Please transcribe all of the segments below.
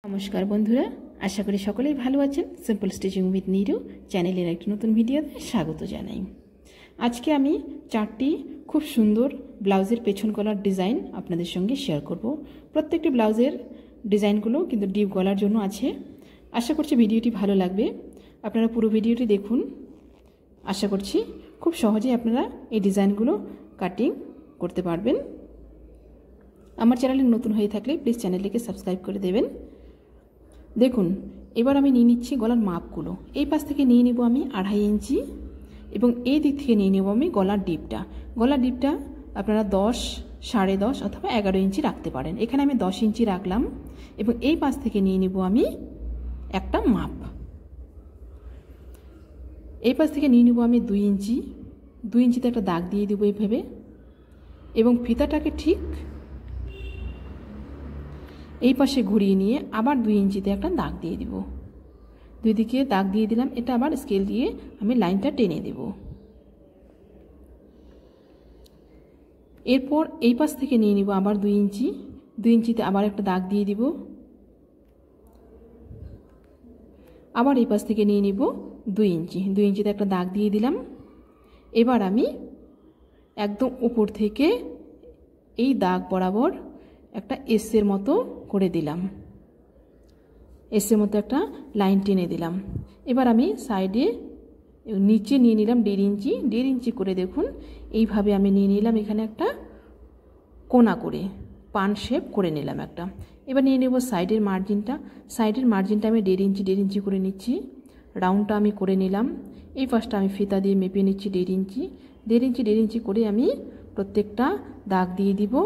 নমস্কার বন্ধুরা, আশা করি সকলেই ভালো আছেন। সিম্পল স্টিচিং উইথ নিরু চ্যানেলের একটি নতুন ভিডিওতে স্বাগত জানাই। আজকে আমি 4টি খুব সুন্দর ব্লাউজের পেছন গলার ডিজাইন আপনাদের সঙ্গে শেয়ার করব। প্রত্যেকটি ব্লাউজের ডিজাইনগুলো কিন্তু ডিপ গলার জন্য আছে। আশা করছি ভিডিওটি ভালো লাগবে। আপনারা পুরো ভিডিওটি দেখুন। আশা করছি খুব সহজেই আপনারা এই ডিজাইনগুলো কাটিং করতে পারবেন। আমার চ্যানেলে নতুন হয়ে থাকলে প্লিজ চ্যানেলটিকে সাবস্ক্রাইব করে দেবেন। দেখুন, এবার আমি নিয়ে নিচ্ছি গলার মাপগুলো। এই পাশ থেকে নিয়ে নেব আমি 2.5 ইঞ্চি এবং এই দিক থেকে নিয়ে নেব আমি গলার ডিপটা। গলার ডিপটা আপনারা 10, 10.5 অথবা 11 ইঞ্চি রাখতে পারেন। এখানে আমি 10 ইঞ্চি রাখলাম এবং এই পাশ থেকে নিয়ে নেব আমি একটা মাপ। এই পাশ থেকে নিয়ে নেব আমি 2 ইঞ্চি। 2 ইঞ্চিতে একটা দাগ দিয়ে দেবো এইভাবে এবং ফিতাটাকে ঠিক এই পাশে ঘুরিয়ে নিয়ে আবার 2 ইঞ্চিতে একটা দাগ দিয়ে দিব। দুই দিকে দাগ দিয়ে দিলাম। এটা আবার স্কেল দিয়ে আমি লাইনটা টেনে দেব। এরপর এই পাশ থেকে নিয়ে নিব আবার 2 ইঞ্চি। 2 ইঞ্চিতে আবার একটা দাগ দিয়ে দিব। আবার এই পাশ থেকে নিয়ে নিব 2 ইঞ্চি। 2 ইঞ্চিতে একটা দাগ দিয়ে দিলাম। এবার আমি একদম উপর থেকে এই দাগ বরাবর একটা এসের মতো করে দিলাম। এসের মতো একটা লাইন টেনে দিলাম। এবার আমি সাইডে নিচে নিয়ে নিলাম 1.5 ইঞ্চি। 1.5 ইঞ্চি করে দেখুন এইভাবে আমি নিয়ে নিলাম। এখানে একটা কোনা করে পান শেপ করে নিলাম একটা। এবার নিয়ে নেব সাইডের মার্জিনটা। সাইডের মার্জিনটা আমি 1.5 ইঞ্চি 1.5 ইঞ্চি করে নিচ্ছি। রাউন্ডটা আমি করে নিলাম। এই পাশটা আমি ফিতা দিয়ে মেপে নিচ্ছি 1.5 ইঞ্চি। 1.5 ইঞ্চি 1.5 ইঞ্চি করে আমি প্রত্যেকটা দাগ দিয়ে দিব।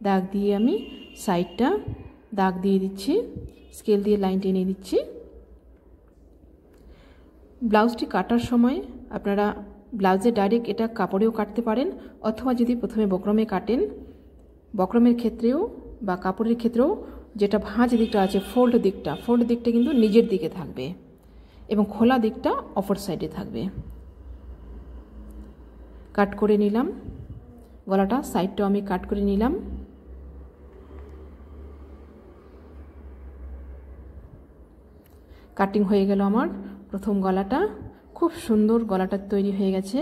দাগ দিয়ে আমি সাইডটা দাগ দিয়ে দিচ্ছি। স্কেল দিয়ে লাইন টেনে দিচ্ছি। ব্লাউজটি কাটার সময় আপনারা ব্লাউজে ডাইরেক্ট এটা কাপড়েও কাটতে পারেন, অথবা যদি প্রথমে বক্রমে কাটেন, বক্রমের ক্ষেত্রেও বা কাপড়ের ক্ষেত্রেও যেটা ভাঁজ দিকটা আছে ফোল্ড দিকটা কিন্তু নিজের দিকে থাকবে এবং খোলা দিকটা অপর সাইডে থাকবে। কাট করে নিলাম গলাটা, সাইডটাও আমি কাট করে নিলাম। কাটিং হয়ে গেল আমার প্রথম গলাটা। খুব সুন্দর গলাটা তৈরি হয়ে গেছে।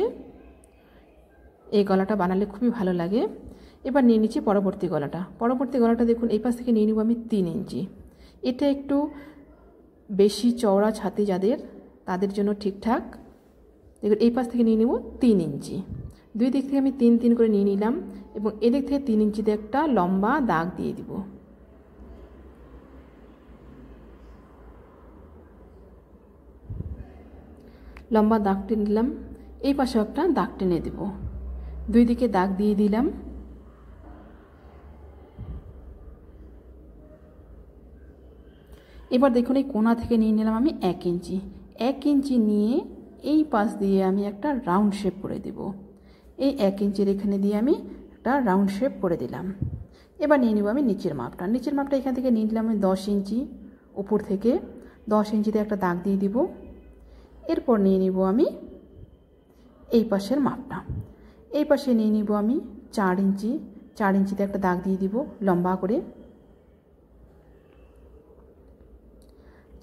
এই গলাটা বানালে খুবই ভালো লাগে। এবার নিয়ে নিচ্ছি পরবর্তী গলাটা। দেখুন এই পাশ থেকে নিয়ে নেব আমি 3 ইঞ্চি। এটা একটু বেশি চওড়া ছাতি যাদের, তাদের জন্য ঠিকঠাক। দেখুন এই পাশ থেকে নিয়ে নেব 3 ইঞ্চি। দুই দিক থেকে আমি 3 করে নিয়ে নিলাম এবং এদিক থেকে 3 ইঞ্চিতে একটা লম্বা দাগ দিয়ে দিব। লম্বা দাগ টেনে দিলাম। এই পাশে একটা দাগ টেনে দেব। দুই দিকে দাগ দিয়ে দিলাম। এবার দেখুন এই কোণা থেকে নিয়ে নিলাম আমি 1 ইঞ্চি। 1 ইঞ্চি নিয়ে এই পাশ দিয়ে আমি একটা রাউন্ড শেপ করে দেব। এই 1 ইঞ্চির এখানে দিয়ে আমি একটা রাউন্ড শেপ করে দিলাম। এবার নিয়ে নেব আমি নিচের মাপটা এখান থেকে নিয়ে নিলাম আমি 10 ইঞ্চি। উপর থেকে 10 ইঞ্চিতে একটা দাগ দিয়ে দিব। এরপর নিয়ে নিব আমি এই পাশের মাপটা। এই পাশে নিয়ে নিব আমি 4 ইঞ্চি। 4 ইঞ্চিতে একটা দাগ দিয়ে দিব লম্বা করে।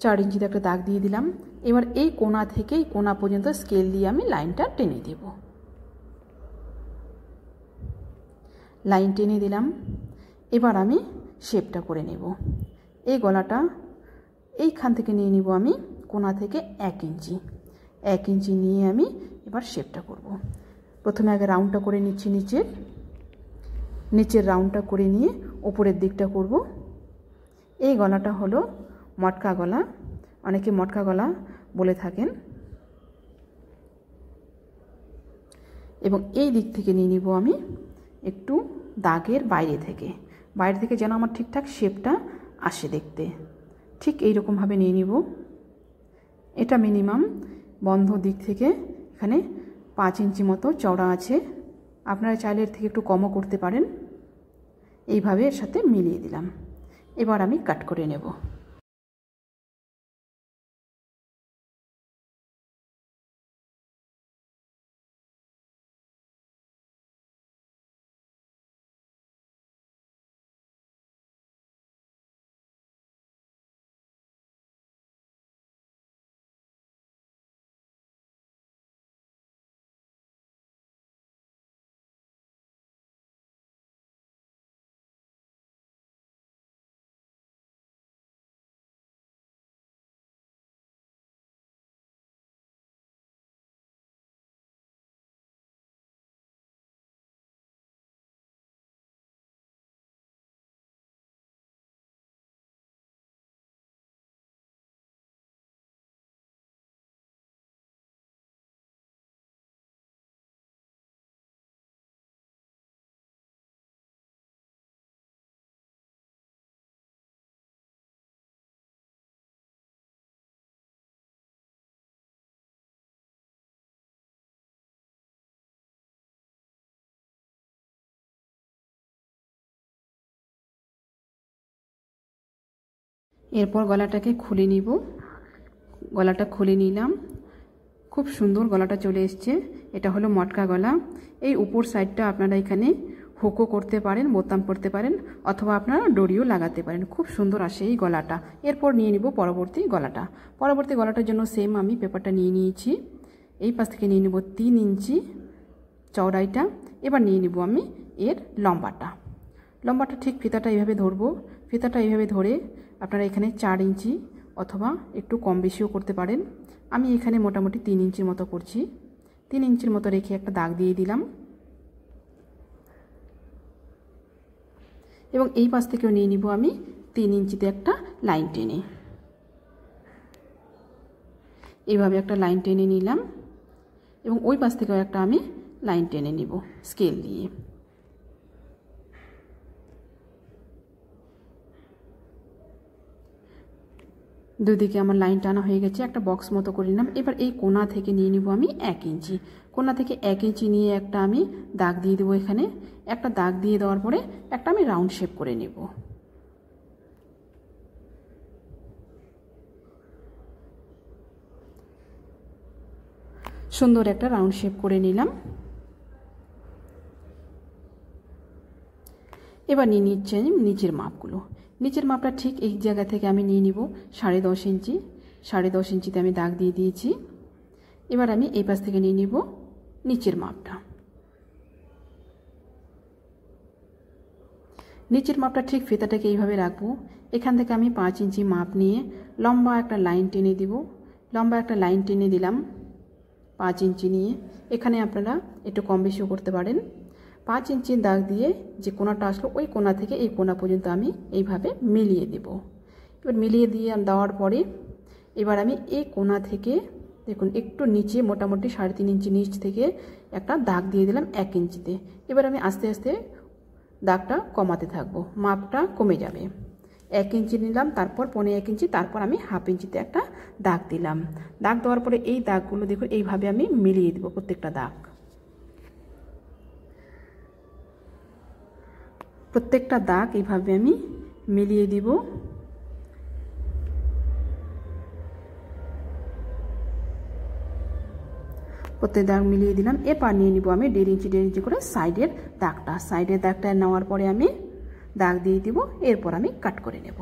4 ইঞ্চিতে একটা দাগ দিয়ে দিলাম। এবার এই কোণা থেকে এই কোণা পর্যন্ত স্কেল দিয়ে আমি লাইনটা টেনে দেব। লাইন টেনে দিলাম। এবার আমি শেপটা করে নেব। এই গলাটা এইখান থেকে নিয়ে নিব আমি কোণা থেকে 1 ইঞ্চি। 1 ইঞ্চি নিয়ে আমি এবার শেপটা করব। প্রথমে আগে রাউন্ডটা করে নিচ্ছি। নিচের রাউন্ডটা করে নিয়ে উপরের দিকটা করব। এই গলাটা হলো মটকা গলা, অনেকে মটকা গলা বলে থাকেন। এবং এই দিক থেকে নিয়ে নিব আমি একটু দাগের বাইরে থেকে যেন আমার ঠিকঠাক শেপটা আসে দেখতে। ঠিক এইরকমভাবে নিয়ে নিব। এটা মিনিমাম বন্ধ দিক থেকে এখানে 5 ইঞ্চি মতো চওড়া আছে। আপনারা চাইলে এর থেকে একটু কমও করতে পারেন। এইভাবে এর সাথে মিলিয়ে দিলাম। এবার আমি কাট করে নেব। এরপর গলাটাকে খুলে নিব। গলাটা খুলে নিলাম, খুব সুন্দর গলাটা চলে এসছে। এটা হলো মটকা গলা। এই উপর সাইডটা আপনারা এখানে হুকও করতে পারেন, বোতাম করতে পারেন, অথবা আপনারা ডরিও লাগাতে পারেন। খুব সুন্দর আসে এই গলাটা। এরপর নিয়ে নিব পরবর্তী গলাটা। পরবর্তী গলাটার জন্য সেম আমি পেপারটা নিয়ে নিয়েছি। এই পাশ থেকে নিয়ে নিব 3 ইঞ্চি চওড়াইটা। এবার নিয়ে নিব আমি এর লম্বাটা। লম্বাটা ঠিক ফিতাটা এইভাবে ধরবো। ফিতাটা এইভাবে ধরে আপনারা এখানে 4 ইঞ্চি অথবা একটু কম বেশিও করতে পারেন। আমি এখানে মোটামুটি 3 ইঞ্চির মতো করছি। 3 ইঞ্চির মতো রেখে একটা দাগ দিয়ে দিলাম এবং এই পাশ থেকেও নিয়ে নিব আমি 3 ইঞ্চিতে একটা লাইন টেনে। এইভাবে একটা লাইন টেনে নিলাম এবং ওই পাশ থেকেও একটা আমি লাইন টেনে নিব স্কেল দিয়ে। দুদিকে আমার লাইন টানা হয়ে গেছে, একটা বক্স মতো করে নিলাম। এবার এই কোণা থেকে নিয়ে নিব আমি 1 ইঞ্চি। কোণা থেকে 1 ইঞ্চি নিয়ে একটা আমি দাগ দিয়ে দেবো। এখানে একটা দাগ দিয়ে দেওয়ার পরে একটা আমি রাউন্ড শেপ করে নেব। সুন্দর একটা রাউন্ড শেপ করে নিলাম। এবার নিয়ে নিচ্ছি নিচের মাপগুলো। নিচের মাপটা ঠিক এই জায়গা থেকে আমি নিয়ে নিব 10.5 ইঞ্চি। 10.5 ইঞ্চিতে আমি দাগ দিয়ে দিয়েছি। এবার আমি এই পাশ থেকে নিয়ে নিব নিচের মাপটা। নিচের মাপটা ঠিক ফিতাটাকে এইভাবে রাখবো। এখান থেকে আমি 5 ইঞ্চি মাপ নিয়ে লম্বা একটা লাইন টেনে দিব। লম্বা একটা লাইন টেনে দিলাম 5 ইঞ্চি নিয়ে। এখানে আপনারা একটু কম বেশিও করতে পারেন। 5 ইঞ্চির দাগ দিয়ে যে কোণাটা আসলো ওই কোণা থেকে এই কোণা পর্যন্ত আমি এইভাবে মিলিয়ে দেব। এবার মিলিয়ে দিয়ে দেওয়ার পরে এবার আমি এই কোণা থেকে দেখুন একটু নিচে মোটামুটি 3.5 ইঞ্চি নিচ থেকে একটা দাগ দিয়ে দিলাম 1 ইঞ্চিতে। এবার আমি আস্তে আস্তে দাগটা কমাতে থাকবো, মাপটা কমে যাবে। 1 ইঞ্চি নিলাম, তারপর 1.5 ইঞ্চি, তারপর আমি 1/2 ইঞ্চিতে একটা দাগ দিলাম। দাগ দেওয়ার পরে এই দাগগুলো দেখুন এইভাবে আমি মিলিয়ে দেবো। প্রত্যেকটা দাগ এইভাবে আমি মিলিয়ে দিব। প্রত্যেক দাগ মিলিয়ে দিলাম। এবার নিয়ে নিব আমি 1.5 ইঞ্চি করে সাইডের দাগটা। সাইডের দাগটা নেওয়ার পরে আমি দাগ দিয়ে দিব। এরপর আমি কাট করে নেব।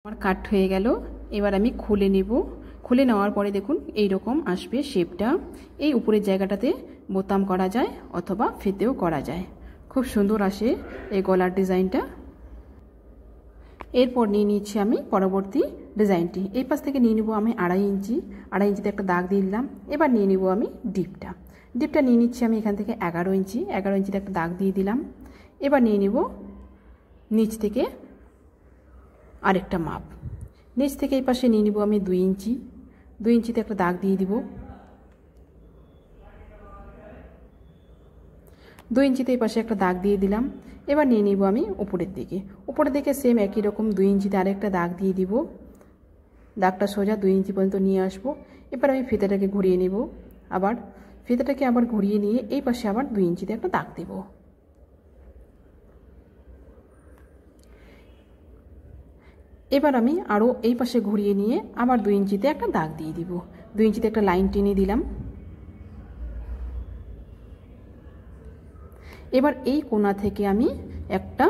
আমার কাট হয়ে গেল। এবার আমি খুলে নেব। খুলে নেওয়ার পরে দেখুন এই রকম আসবে শেপটা। এই উপরের জায়গাটাতে বোতাম করা যায় অথবা ফিতেও করা যায়। খুব সুন্দর আসে এই গলার ডিজাইনটা। এরপর নিয়ে নিচ্ছি আমি পরবর্তী ডিজাইনটি। এই পাশ থেকে নিয়ে নিব আমি 2.5 ইঞ্চি। 2.5 ইঞ্চিতে একটা দাগ দিয়ে দিলাম। এবার নিয়ে নিব আমি ডিপটা। ডিপটা নিয়ে নিচ্ছি আমি এখান থেকে 11 ইঞ্চি। 11 ইঞ্চিতে একটা দাগ দিয়ে দিলাম। এবার নিয়ে নিব নিচ থেকে আরেকটা মাপ। নিচ থেকে এই পাশে নিয়ে নিব আমি 2 ইঞ্চি। 2 ইঞ্চিতে একটা দাগ দিয়ে দিব। 2 ইঞ্চিতে এই পাশে একটা দাগ দিয়ে দিলাম। এবার নিয়ে নিব আমি উপরের দিকে সেম একই রকম 2 ইঞ্চিতে আরেকটা দাগ দিয়ে দিব। দাগটা সোজা 2 ইঞ্চি পর্যন্ত নিয়ে আসব। এবার আমি ফিতাটাকে ঘুরিয়ে নেব। ফিতাটাকে আবার ঘুরিয়ে নিয়ে এই পাশে আবার 2 ইঞ্চিতে একটা দাগ দেব। এবার আমি আরও এই পাশে ঘুরিয়ে নিয়ে আবার 2 ইঞ্চিতে একটা দাগ দিয়ে দিব। 2 ইঞ্চিতে একটা লাইন টেনে দিলাম। এবার এই কোণা থেকে আমি একটা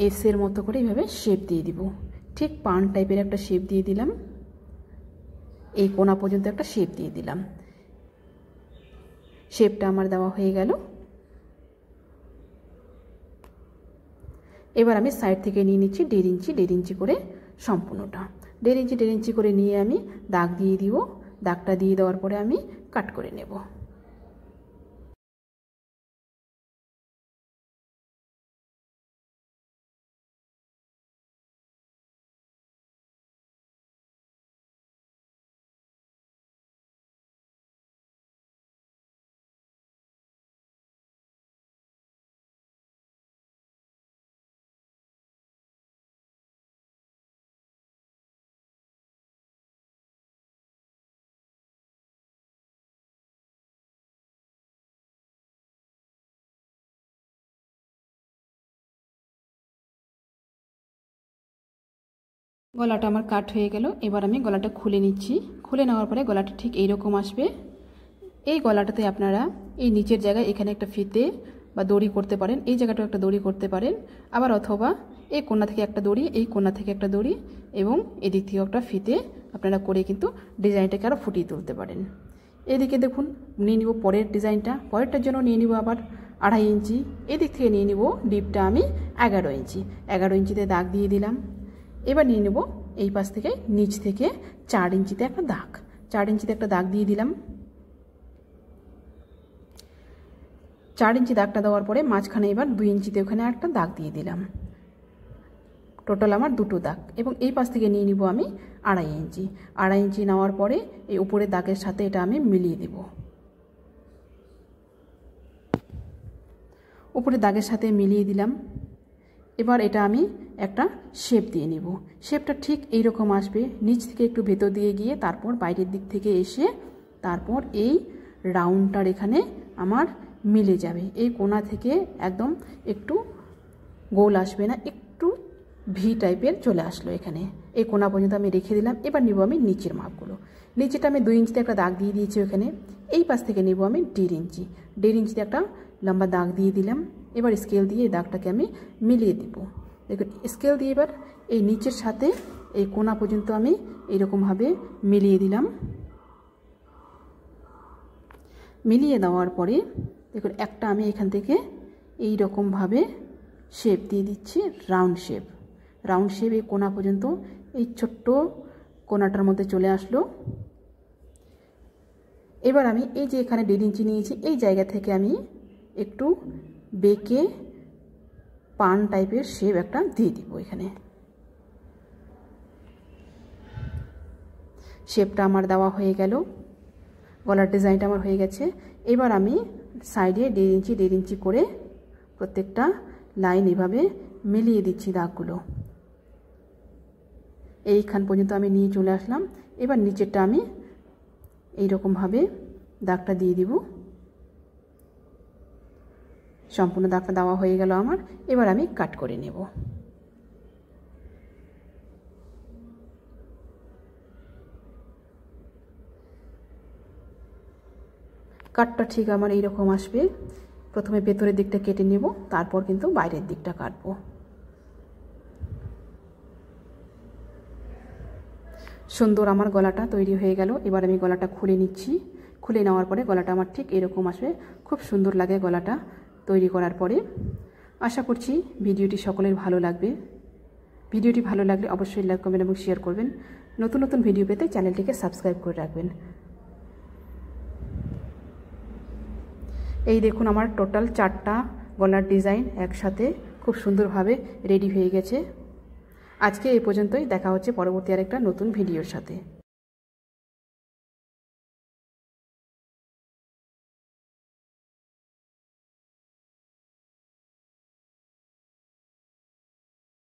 এসের মতো করে এইভাবে শেপ দিয়ে দিব। ঠিক পান টাইপের একটা শেপ দিয়ে দিলাম। এই কোণা পর্যন্ত একটা শেপ দিয়ে দিলাম। শেপটা আমার দেওয়া হয়ে গেল। এবার আমি সাইড থেকে নিয়ে নিচ্ছি 1.5 ইঞ্চি করে সম্পূর্ণটা। 1.5 ইঞ্চি করে নিয়ে আমি দাগ দিয়ে দিব। দাগটা দিয়ে দেওয়ার পরে আমি কাট করে নেব। গলাটা আমার কাট হয়ে গেল। এবার আমি গলাটা খুলে নিচ্ছি। খুলে নেওয়ার পরে গলাটা ঠিক এইরকম আসবে। এই গলাটাতে আপনারা এই নিচের জায়গায় এখানে একটা ফিতে বা দড়ি করতে পারেন, এই জায়গাটাও একটা দড়ি করতে পারেন, আবার অথবা এই কোণা থেকে একটা দড়ি, এই কোণা থেকে একটা দড়ি এবং এদিক থেকে একটা ফিতে আপনারা করে কিন্তু ডিজাইনটাকে আরও ফুটিয়ে তুলতে পারেন। এদিকে দেখুন নিয়ে নিব পরের ডিজাইনটা। পরেরটার জন্য নিয়ে নিব আবার 2.5 ইঞ্চি। এদিক থেকে নিয়ে নিব ডিপটা আমি 11 ইঞ্চি। 11 ইঞ্চিতে দাগ দিয়ে দিলাম। এবার নিয়ে নেব এই পাশ থেকে নিচ থেকে 4 ইঞ্চিতে একটা দাগ। 4 ইঞ্চিতে একটা দাগ দিয়ে দিলাম। 4 ইঞ্চি দাগটা দেওয়ার পরে মাঝখানে এবার 2 ইঞ্চিতে ওখানে একটা দাগ দিয়ে দিলাম। টোটাল আমার 2টো দাগ। এবং এই পাশ থেকে নিয়ে নিব আমি 2.5 ইঞ্চি। 2.5 ইঞ্চি নেওয়ার পরে এই উপরের দাগের সাথে এটা আমি মিলিয়ে দেব। উপরের দাগের সাথে মিলিয়ে দিলাম। এবার এটা আমি একটা শেপ দিয়ে নিব। শেপটা ঠিক এইরকম আসবে, নিচ থেকে একটু ভেতর দিয়ে গিয়ে তারপর বাইরের দিক থেকে এসে তারপর এই রাউন্ডটার এখানে আমার মিলে যাবে। এই কোণা থেকে একদম একটু গোল আসবে না, একটু ভি টাইপের চলে আসলো এখানে। এই কোণা পর্যন্ত আমি রেখে দিলাম। এবার নিব আমি নিচের মাপগুলো। নিচেটা আমি 2 ইঞ্চিতে একটা দাগ দিয়ে দিয়েছি ওখানে। এই পাশ থেকে নিব আমি 1.5 ইঞ্চি। 1.5 ইঞ্চিতে একটা লম্বা দাগ দিয়ে দিলাম। এবার স্কেল দিয়ে এই দাগটাকে আমি মিলিয়ে দেব। দেখুন স্কেল দিয়ে এবার এই নিচের সাথে এই কোণা পর্যন্ত আমি এইরকমভাবে মিলিয়ে দিলাম। মিলিয়ে দেওয়ার পরে দেখুন একটা আমি এখান থেকে এই রকমভাবে শেপ দিয়ে দিচ্ছি, রাউন্ড শেপ। রাউন্ড শেপ এই কোণা পর্যন্ত এই ছোট্ট কোণাটার মধ্যে চলে আসলো। এবার আমি এই যে এখানে 1.5 ইঞ্চি নিয়েছি, এই জায়গা থেকে আমি একটু বেঁকে পান টাইপের শেপ একটা দিয়ে দিব এখানে। শেপটা আমার দেওয়া হয়ে গেল। গলার ডিজাইনটা আমার হয়ে গেছে। এবার আমি সাইডে 1.5 ইঞ্চি করে প্রত্যেকটা লাইন এভাবে মিলিয়ে দিচ্ছি দাগগুলো। এইখান পর্যন্ত আমি নিয়ে চলে আসলাম। এবার নিচেরটা আমি এইরকমভাবে দাগটা দিয়ে দিব। সম্পূর্ণ দাগটা দেওয়া হয়ে গেল আমার। এবার আমি কাট করে নেব। কাটটা ঠিক আমার এইরকম আসবে। প্রথমে ভেতরের দিকটা কেটে নেব, তারপর কিন্তু বাইরের দিকটা কাটবো। সুন্দর আমার গলাটা তৈরি হয়ে গেল। এবার আমি গলাটা খুলে নিচ্ছি। খুলে নেওয়ার পরে গলাটা আমার ঠিক এরকম আসবে। খুব সুন্দর লাগে গলাটা তৈরি করার পরে। আশা করছি ভিডিওটি সকলের ভালো লাগবে। ভিডিওটি ভালো লাগলে অবশ্যই লাইক, কমেন্ট এবং শেয়ার করবেন। নতুন নতুন ভিডিও পেতে চ্যানেলটিকে সাবস্ক্রাইব করে রাখবেন। এই দেখুন আমার টোটাল 4টা গলার ডিজাইন একসাথে খুব সুন্দরভাবে রেডি হয়ে গেছে। আজকে এই পর্যন্তই। দেখা হচ্ছে পরবর্তী আরেকটা নতুন ভিডিওর সাথে।